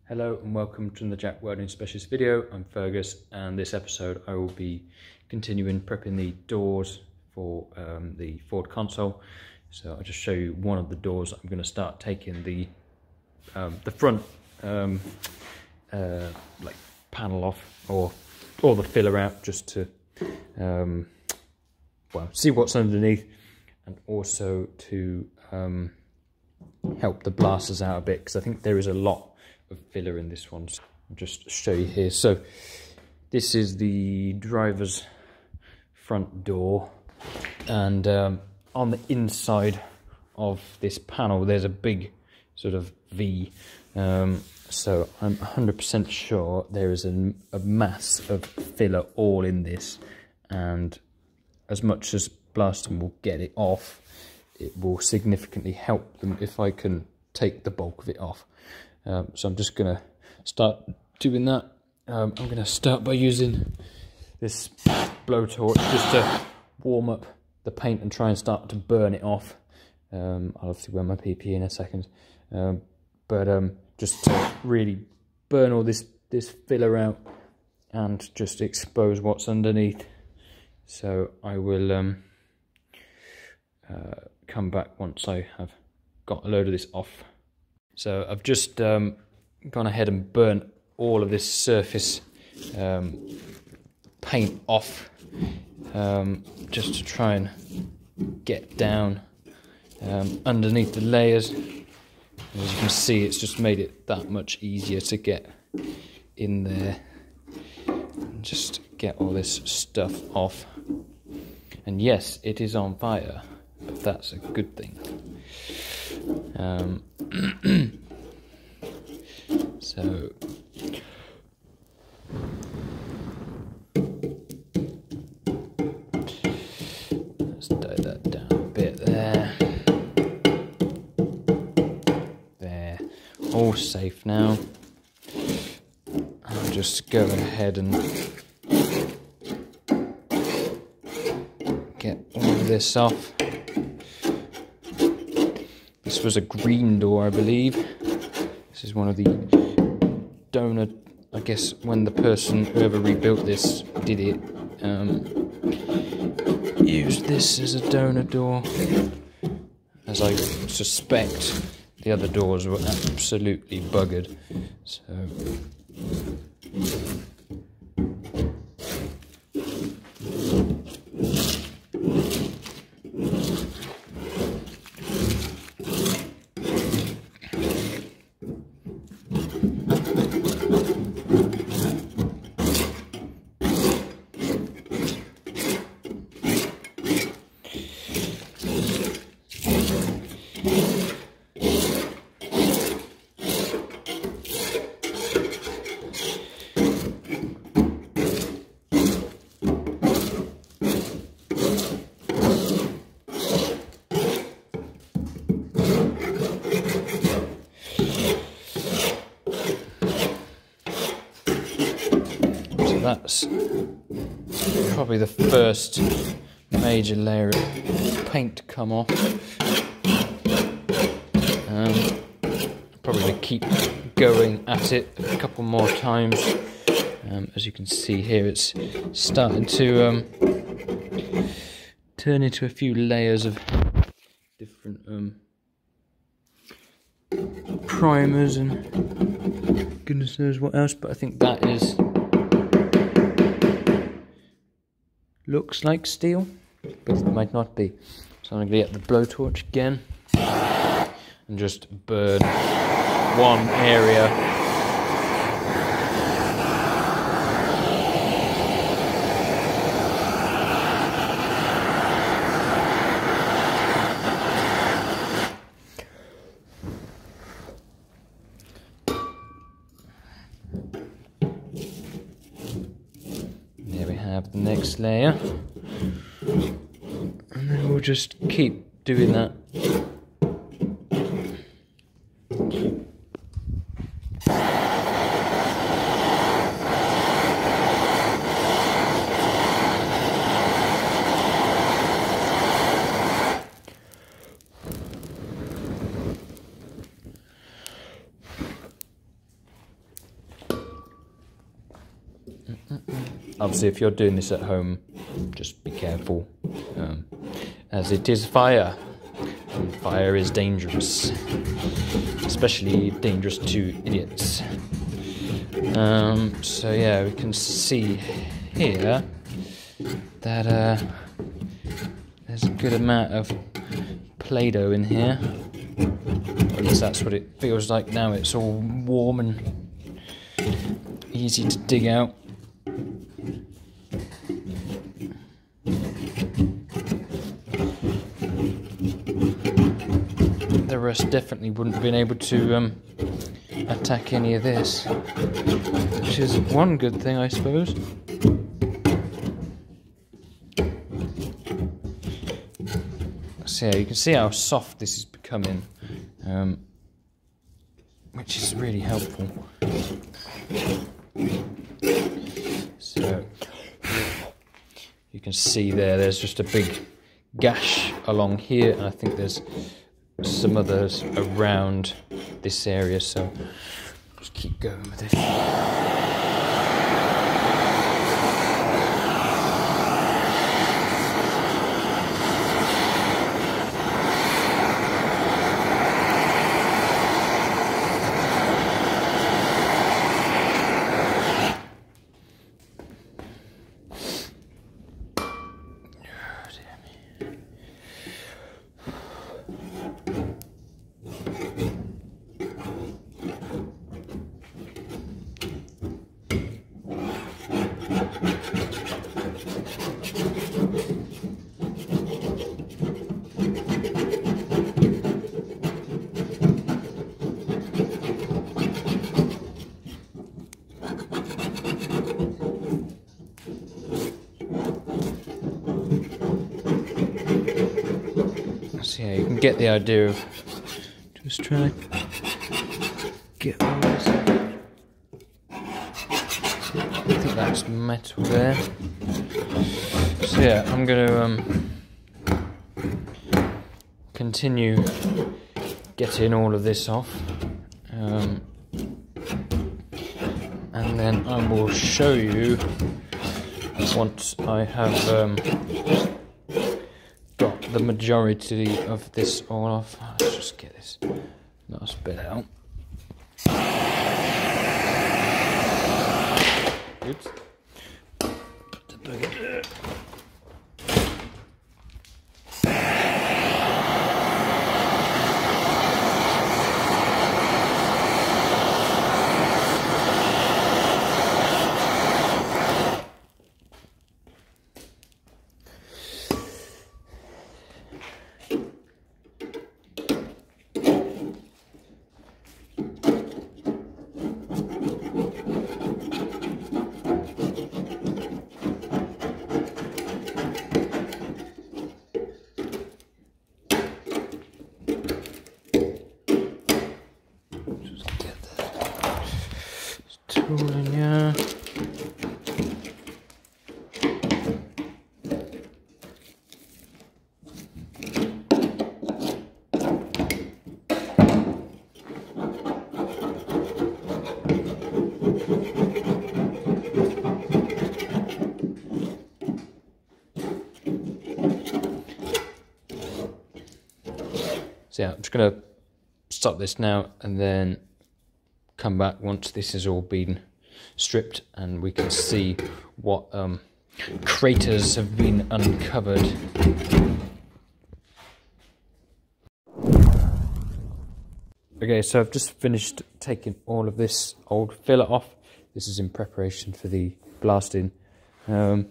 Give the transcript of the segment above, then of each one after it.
Hello and welcome to the Jack Welding Specialist video. I'm Fergus, and this episode I will be continuing prepping the doors for the Ford Consul. So I'll just show you one of the doors. I'm going to start taking the front like panel off, or the filler out, just to well, see what's underneath, and also to help the blasters out a bit, because I think there is a lot of filler in this one. So I'll just show you here. So this is the driver's front door, and on the inside of this panel there's a big sort of V, so I'm 100% sure there is a mass of filler all in this, and as much as blasting will get it off, it will significantly help them if I can take the bulk of it off. So I'm just going to start doing that. I'm going to start by using this blowtorch just to warm up the paint and try and start to burn it off. I'll obviously wear my PPE in a second, but just to really burn all this filler out and just expose what's underneath. So I will come back once I have got a load of this off. So I've just gone ahead and burnt all of this surface paint off, just to try and get down underneath the layers. And as you can see, it's just made it that much easier to get in there and just get all this stuff off. And yes, it is on fire, but that's a good thing. So let's die that down a bit there. There, all safe now. I'll just go ahead and get all of this off. This was a green door, I believe. This is one of the donor, I guess when the person, whoever rebuilt this, did it, used this as a donor door. As I suspect, the other doors were absolutely buggered. So that's probably the first major layer of paint to come off. Probably going to keep going at it a couple more times. As you can see here, it's starting to turn into a few layers of different primers and goodness knows what else, but I think that is... looks like steel, but it might not be. So I'm going to get the blowtorch again and just burn one area. There we have the next layer, and then we'll just keep doing that. obviously if you're doing this at home, just be careful, as it is fire, and fire is dangerous, especially dangerous to idiots. So yeah, we can see here that there's a good amount of Play-Doh in here. Or at least that's what it feels like now. It's all warm and easy to dig out. The rest definitely wouldn't have been able to attack any of this, which is one good thing, I suppose. So yeah, you can see how soft this is becoming, which is really helpful. So you can see there's just a big gash along here, and I think there's some others around this area, so just keep going with it. So yeah, you can get the idea of just trying to get all this. I think that's metal there. So yeah, I'm going to continue getting all of this off, and then I will show you once I have got the majority of this all off. Let's just get this last bit out. Oops. Put the plug in there. Yeah. So yeah, I'm just going to stop this now and then come back once this has all been stripped and we can see what craters have been uncovered. Okay, so I've just finished taking all of this old filler off. This is in preparation for the blasting, and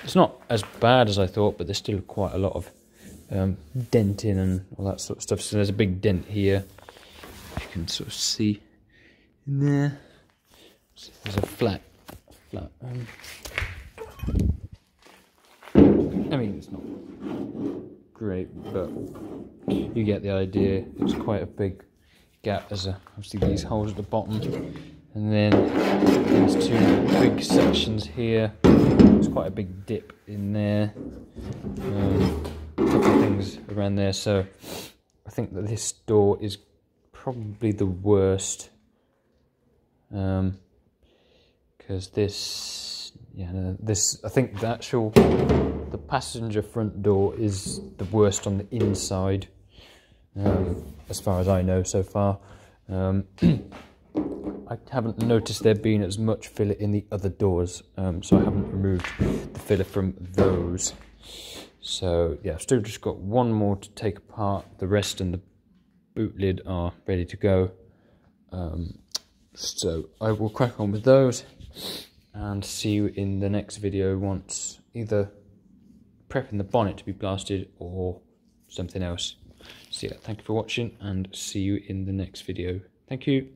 it's not as bad as I thought, but there's still quite a lot of denting and all that sort of stuff. So there's a big dent here, you can sort of see in there. So there's a flat. I mean, it's not great, but you get the idea. It's quite a big gap. There's obviously these holes at the bottom, and then these two big sections here. There's quite a big dip in there. A couple of things around there. So I think that this door is probably the worst, because this, yeah, no, this, I think the passenger front door is the worst on the inside, as far as I know so far. I haven't noticed there being as much filler in the other doors, so I haven't removed the filler from those. So yeah, I've still just got one more to take apart. The rest and the boot lid are ready to go. So I will crack on with those and see you in the next video, once either prepping the bonnet to be blasted or something else. So yeah, thank you for watching and see you in the next video. Thank you.